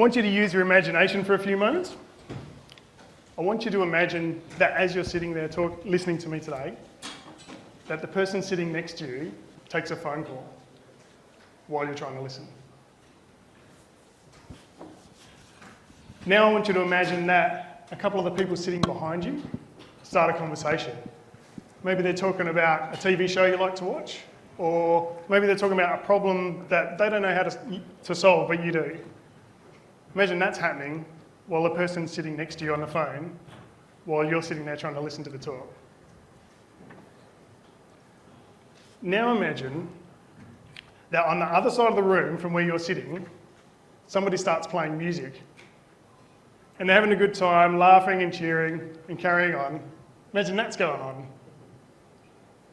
want you to use your imagination for a few moments. I want you to imagine that as you're sitting there listening to me today, that the person sitting next to you takes a phone call while you're trying to listen. Now I want you to imagine that a couple of the people sitting behind you start a conversation. Maybe they're talking about a TV show you like to watch, or maybe they're talking about a problem that they don't know how to solve, but you do. Imagine that's happening while the person's sitting next to you on the phone, while you're sitting there trying to listen to the talk. Now imagine that on the other side of the room from where you're sitting, somebody starts playing music. And they're having a good time, laughing and cheering and carrying on. Imagine that's going on.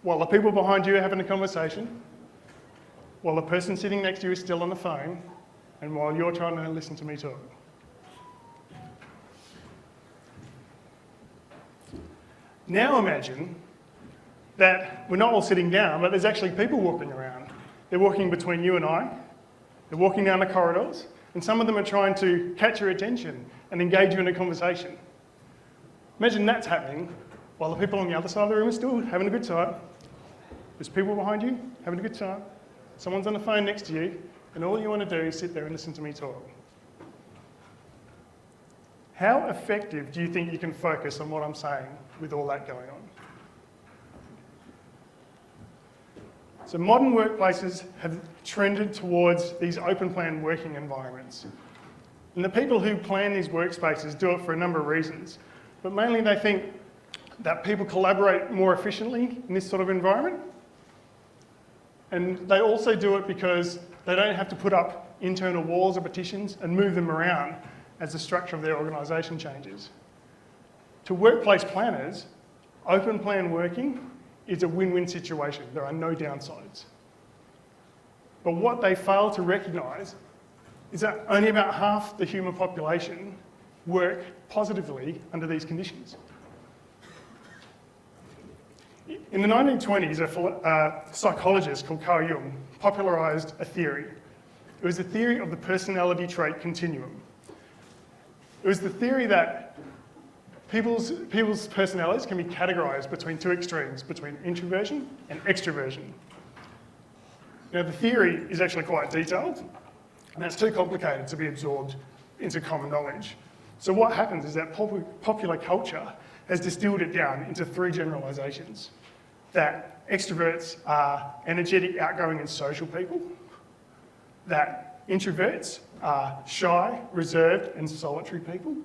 While the people behind you are having a conversation, while the person sitting next to you is still on the phone, and while you're trying to listen to me talk. Now imagine that we're not all sitting down, but there's actually people walking around. They're walking between you and I. They're walking down the corridors, and some of them are trying to catch your attention and engage you in a conversation. Imagine that's happening while the people on the other side of the room are still having a good time. There's people behind you having a good time. Someone's on the phone next to you, and all you want to do is sit there and listen to me talk. How effective do you think you can focus on what I'm saying with all that going on? So modern workplaces have trended towards these open plan working environments. And the people who plan these workspaces do it for a number of reasons, but mainly they think that people collaborate more efficiently in this sort of environment. And they also do it because they don't have to put up internal walls or partitions and move them around as the structure of their organisation changes. To workplace planners, open plan working is a win-win situation. There are no downsides. But what they fail to recognise is that only about half the human population work positively under these conditions. In the 1920s, a psychologist called Carl Jung popularised a theory. It was the theory of the personality trait continuum. It was the theory that people's personalities can be categorised between two extremes, between introversion and extroversion. Now, the theory is actually quite detailed, and it's too complicated to be absorbed into common knowledge. So what happens is that popular culture has distilled it down into three generalisations. That extroverts are energetic, outgoing and social people. That introverts are shy, reserved and solitary people.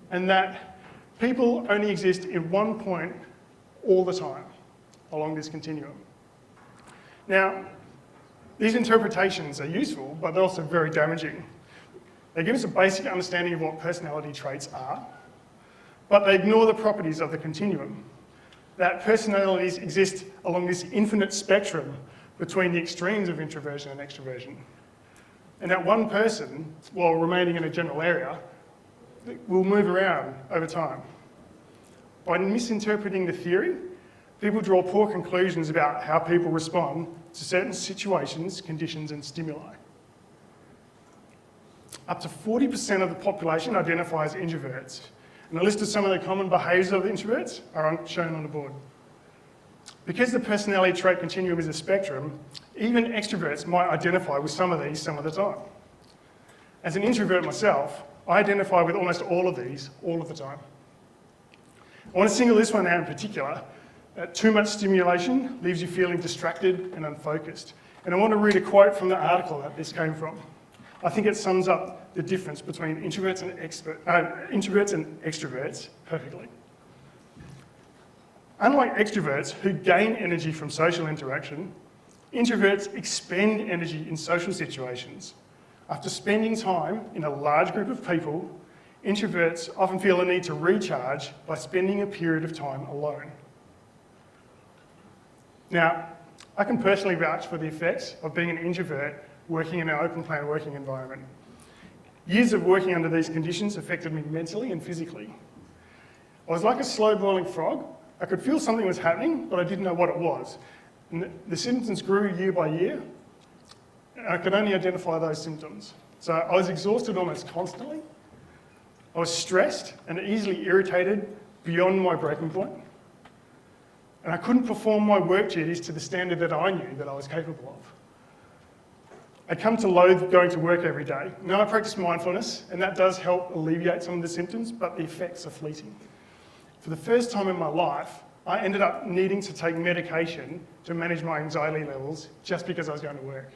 And that people only exist in one point all the time along this continuum. Now, these interpretations are useful, but they're also very damaging. They give us a basic understanding of what personality traits are, but they ignore the properties of the continuum. That personalities exist along this infinite spectrum between the extremes of introversion and extroversion. And that one person, while remaining in a general area, will move around over time. By misinterpreting the theory, people draw poor conclusions about how people respond to certain situations, conditions and stimuli. Up to 40% of the population identify as introverts. And a list of some of the common behaviours of introverts are shown on the board. Because the personality trait continuum is a spectrum, even extroverts might identify with some of these some of the time. As an introvert myself, I identify with almost all of these all of the time. I want to single this one out in particular. Too much stimulation leaves you feeling distracted and unfocused. And I want to read a quote from the article that this came from. I think it sums up the difference between introverts and extroverts perfectly. Unlike extroverts who gain energy from social interaction, introverts expend energy in social situations. After spending time in a large group of people, introverts often feel a need to recharge by spending a period of time alone. Now, I can personally vouch for the effects of being an introvert working in an open plan working environment. Years of working under these conditions affected me mentally and physically. I was like a slow boiling frog. I could feel something was happening, but I didn't know what it was. And the symptoms grew year by year, and I could only identify those symptoms. So I was exhausted almost constantly. I was stressed and easily irritated beyond my breaking point. And I couldn't perform my work duties to the standard that I knew that I was capable of. I'd come to loathe going to work every day. Now I practice mindfulness, and that does help alleviate some of the symptoms, but the effects are fleeting. For the first time in my life, I ended up needing to take medication to manage my anxiety levels just because I was going to work.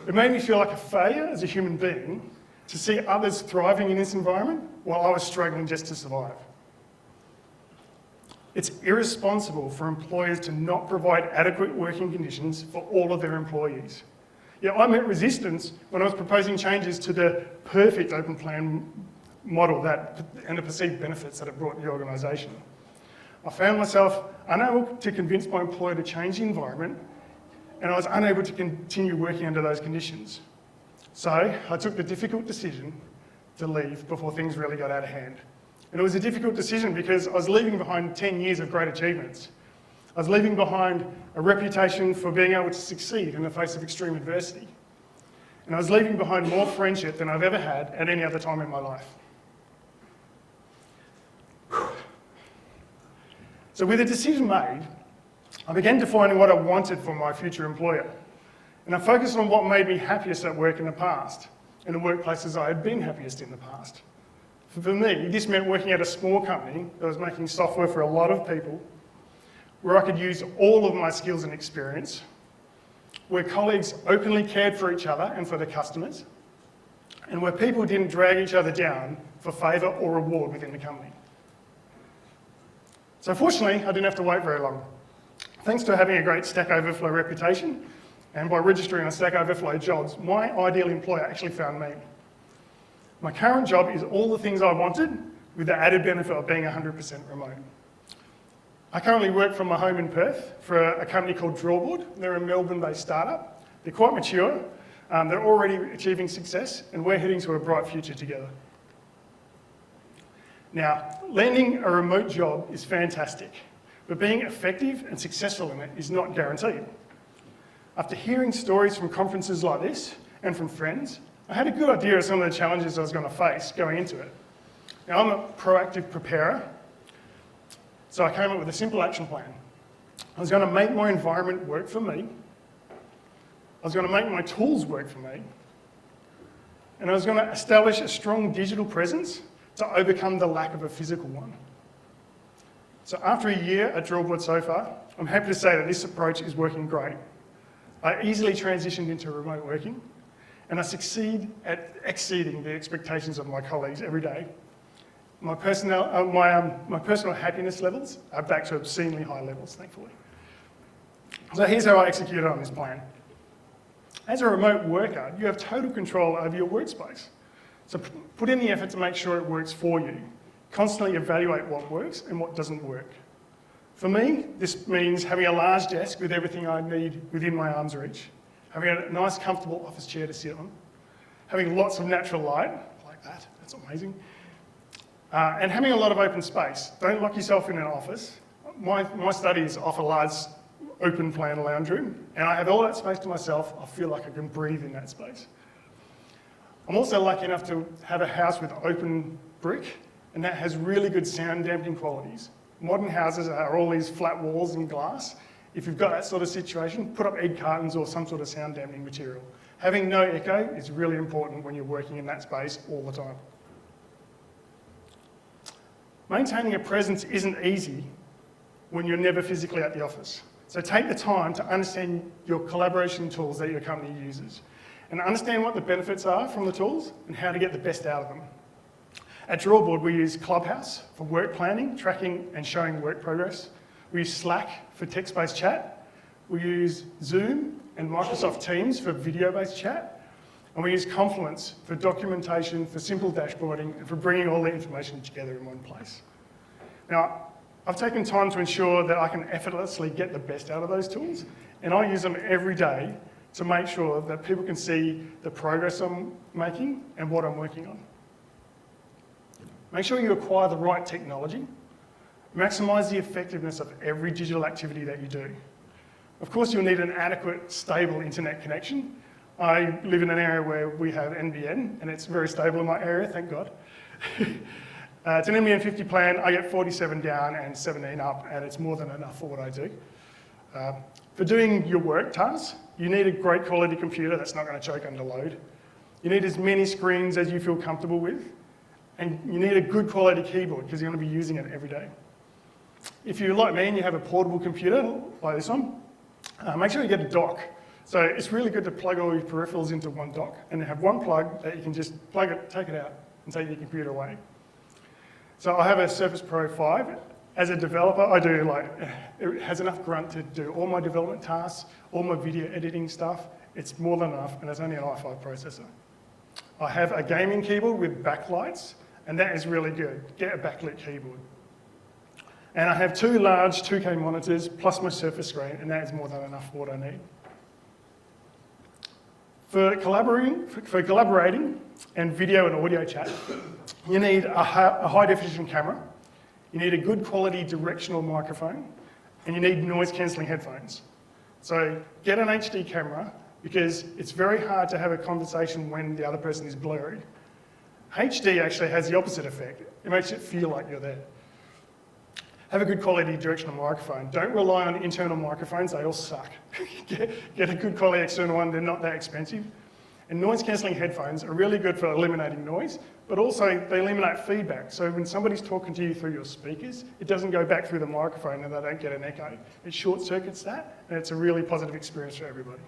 It made me feel like a failure as a human being to see others thriving in this environment while I was struggling just to survive. It's irresponsible for employers to not provide adequate working conditions for all of their employees. Yet I met resistance when I was proposing changes to the perfect open plan model and the perceived benefits that it brought the organisation. I found myself unable to convince my employer to change the environment, and I was unable to continue working under those conditions. So I took the difficult decision to leave before things really got out of hand. And it was a difficult decision because I was leaving behind 10 years of great achievements. I was leaving behind a reputation for being able to succeed in the face of extreme adversity. And I was leaving behind more friendship than I've ever had at any other time in my life. So with the decision made, I began defining what I wanted for my future employer. And I focused on what made me happiest at work in the past, and the workplaces I had been happiest in the past. For me, this meant working at a small company that was making software for a lot of people, where I could use all of my skills and experience, where colleagues openly cared for each other and for their customers, and where people didn't drag each other down for favour or reward within the company. So fortunately, I didn't have to wait very long. Thanks to having a great Stack Overflow reputation, and by registering on Stack Overflow jobs, my ideal employer actually found me. My current job is all the things I wanted, with the added benefit of being 100% remote. I currently work from my home in Perth for a company called Drawboard. They're a Melbourne-based startup. They're quite mature, they're already achieving success, and we're heading to a bright future together. Now, landing a remote job is fantastic, but being effective and successful in it is not guaranteed. After hearing stories from conferences like this and from friends, I had a good idea of some of the challenges I was going to face going into it. Now, I'm a proactive preparer, so I came up with a simple action plan. I was going to make my environment work for me, I was going to make my tools work for me, and I was going to establish a strong digital presence to overcome the lack of a physical one. So after a year at Drawboard so far, I'm happy to say that this approach is working great. I easily transitioned into remote working, and I succeed at exceeding the expectations of my colleagues every day. My personal happiness levels are back to obscenely high levels, thankfully. So here's how I executed on this plan. As a remote worker, you have total control over your workspace. So put in the effort to make sure it works for you. Constantly evaluate what works and what doesn't work. For me, this means having a large desk with everything I need within my arm's reach, having a nice, comfortable office chair to sit on, having lots of natural light, like that, that's amazing, and having a lot of open space. Don't lock yourself in an office. My studies offer large open plan lounge room, and I have all that space to myself. I feel like I can breathe in that space. I'm also lucky enough to have a house with open brick, and that has really good sound dampening qualities. Modern houses are all these flat walls and glass. If you've got that sort of situation, put up egg cartons or some sort of sound dampening material. Having no echo is really important when you're working in that space all the time. Maintaining a presence isn't easy when you're never physically at the office. So take the time to understand your collaboration tools that your company uses, and understand what the benefits are from the tools and how to get the best out of them. At Drawboard, we use Clubhouse for work planning, tracking and showing work progress. We use Slack for text-based chat. We use Zoom and Microsoft Teams for video-based chat. And we use Confluence for documentation, for simple dashboarding, and for bringing all the information together in one place. Now, I've taken time to ensure that I can effortlessly get the best out of those tools, and I use them every day to make sure that people can see the progress I'm making and what I'm working on. Make sure you acquire the right technology. Maximise the effectiveness of every digital activity that you do. Of course, you'll need an adequate, stable internet connection. I live in an area where we have NBN, and it's very stable in my area, thank God. It's an NBN 50 plan. I get 47 down and 17 up, and it's more than enough for what I do. For doing your work tasks, you need a great quality computer that's not going to choke under load. You need as many screens as you feel comfortable with, and you need a good quality keyboard because you're going to be using it every day. If you're like me and you have a portable computer like this one, make sure you get a dock. So it's really good to plug all your peripherals into one dock and have one plug that you can just plug it, take it out, and take your computer away. So I have a Surface Pro 5. As a developer, I do it has enough grunt to do all my development tasks, all my video editing stuff. It's more than enough, and it's only an i5 processor. I have a gaming keyboard with backlights, and that is really good. Get a backlit keyboard. And I have 2 large 2K monitors plus my Surface screen, and that is more than enough for what I need. For collaborating and video and audio chat, you need a high definition camera, you need a good quality directional microphone, and you need noise cancelling headphones. So get an HD camera because it's very hard to have a conversation when the other person is blurry. HD actually has the opposite effect. It makes it feel like you're there. Have a good quality directional microphone. Don't rely on internal microphones, they all suck. Get a good quality external one, they're not that expensive. And noise cancelling headphones are really good for eliminating noise, but also they eliminate feedback. So when somebody's talking to you through your speakers, it doesn't go back through the microphone and they don't get an echo. It short circuits that, and it's a really positive experience for everybody.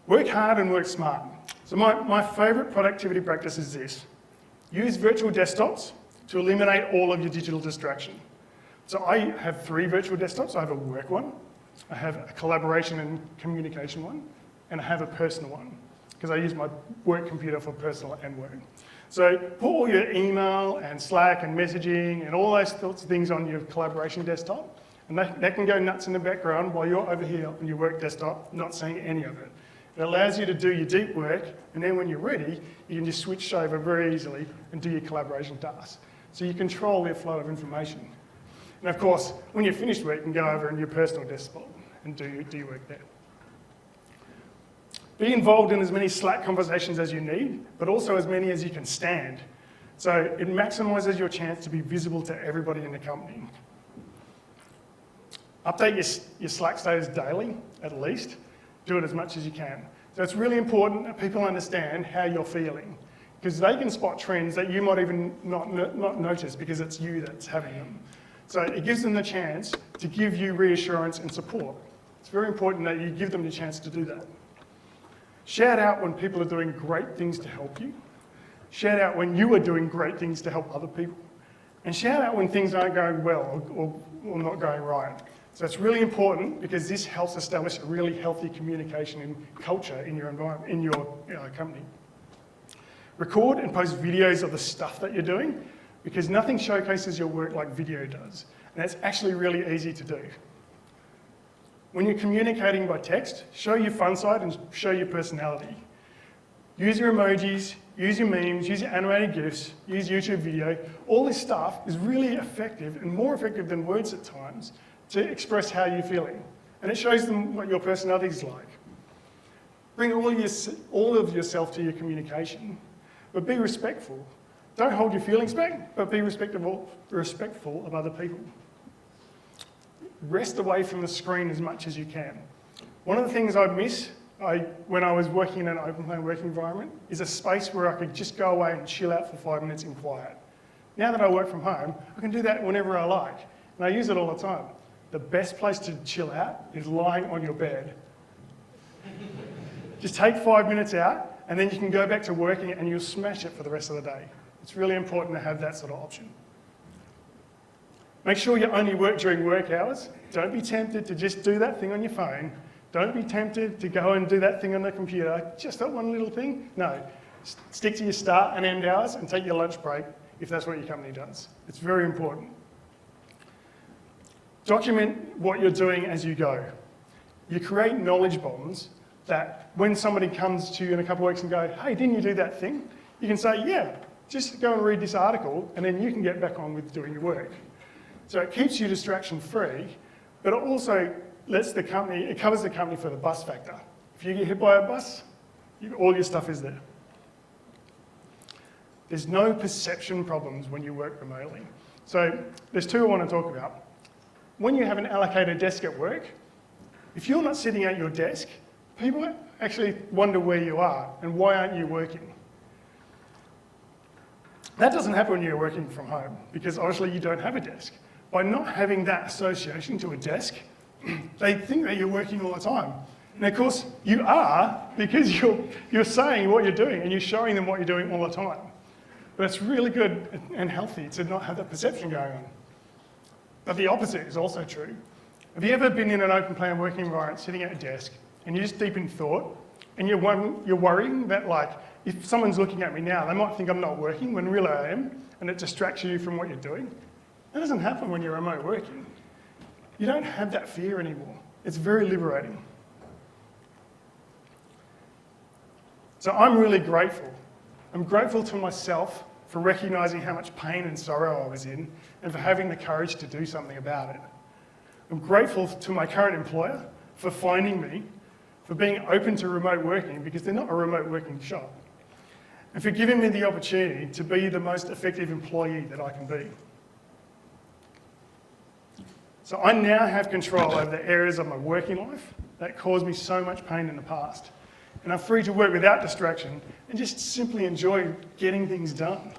Work hard and work smart. So my favourite productivity practice is this. Use virtual desktops to eliminate all of your digital distraction. So I have 3 virtual desktops. I have a work one, I have a collaboration and communication one, and I have a personal one, because I use my work computer for personal and work. So put all your email and Slack and messaging and all those sorts of things on your collaboration desktop, and that can go nuts in the background while you're over here on your work desktop not seeing any of it. It allows you to do your deep work, and then when you're ready, you can just switch over very easily and do your collaboration tasks. So you control the flow of information. And of course, when you're finished work, you can go over in your personal desktop and do your work there. Be involved in as many Slack conversations as you need, but also as many as you can stand. So it maximises your chance to be visible to everybody in the company. Update your Slack status daily, at least. Do it as much as you can. So it's really important that people understand how you're feeling, because they can spot trends that you might even not notice because it's you that's having them. So it gives them the chance to give you reassurance and support. It's very important that you give them the chance to do that. Shout out when people are doing great things to help you. Shout out when you are doing great things to help other people. And shout out when things aren't going well or not going right. So it's really important because this helps establish a really healthy communication and culture in your environment, in your company. Record and post videos of the stuff that you're doing, because nothing showcases your work like video does. And that's actually really easy to do. When you're communicating by text, show your fun side and show your personality. Use your emojis, use your memes, use your animated GIFs, use YouTube video. All this stuff is really effective and more effective than words at times to express how you're feeling. And it shows them what your personality is like. Bring all of yourself to your communication, but be respectful. Don't hold your feelings back, but be respectful of other people. Rest away from the screen as much as you can. One of the things I miss when I was working in an open plan working environment is a space where I could just go away and chill out for 5 minutes in quiet. Now that I work from home, I can do that whenever I like, and I use it all the time. The best place to chill out is lying on your bed. Just take 5 minutes out, and then you can go back to working and you'll smash it for the rest of the day. It's really important to have that sort of option. Make sure you only work during work hours. Don't be tempted to just do that thing on your phone. Don't be tempted to go and do that thing on the computer, just that one little thing. No, stick to your start and end hours and take your lunch break if that's what your company does. It's very important. Document what you're doing as you go. You create knowledge bombs that when somebody comes to you in a couple of weeks and go, hey, didn't you do that thing? You can say, yeah, just go and read this article, and then you can get back on with doing your work. So it keeps you distraction free, but it also lets the company, it covers the company for the bus factor. If you get hit by a bus, all your stuff is there. There's no perception problems when you work remotely. So there's two I want to talk about. When you have an allocated desk at work, if you're not sitting at your desk, people actually wonder where you are and why aren't you working. That doesn't happen when you're working from home because obviously you don't have a desk. By not having that association to a desk, they think that you're working all the time. And of course you are because you're saying what you're doing and you're showing them what you're doing all the time. But it's really good and healthy to not have that perception going on. But the opposite is also true. Have you ever been in an open plan working environment sitting at a desk and you're just deep in thought and you're worrying that like, if someone's looking at me now, they might think I'm not working when really I am, and it distracts you from what you're doing? That doesn't happen when you're remote working. You don't have that fear anymore. It's very liberating. So I'm really grateful. I'm grateful to myself for recognising how much pain and sorrow I was in and for having the courage to do something about it. I'm grateful to my current employer for finding me, for being open to remote working because they're not a remote working shop, and for giving me the opportunity to be the most effective employee that I can be. So I now have control over the areas of my working life that caused me so much pain in the past. And I'm free to work without distraction and just simply enjoy getting things done.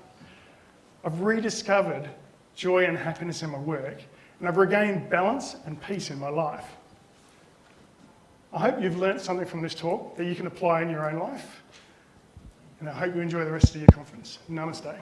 I've rediscovered joy and happiness in my work, and I've regained balance and peace in my life. I hope you've learnt something from this talk that you can apply in your own life, and I hope you enjoy the rest of your conference. Namaste.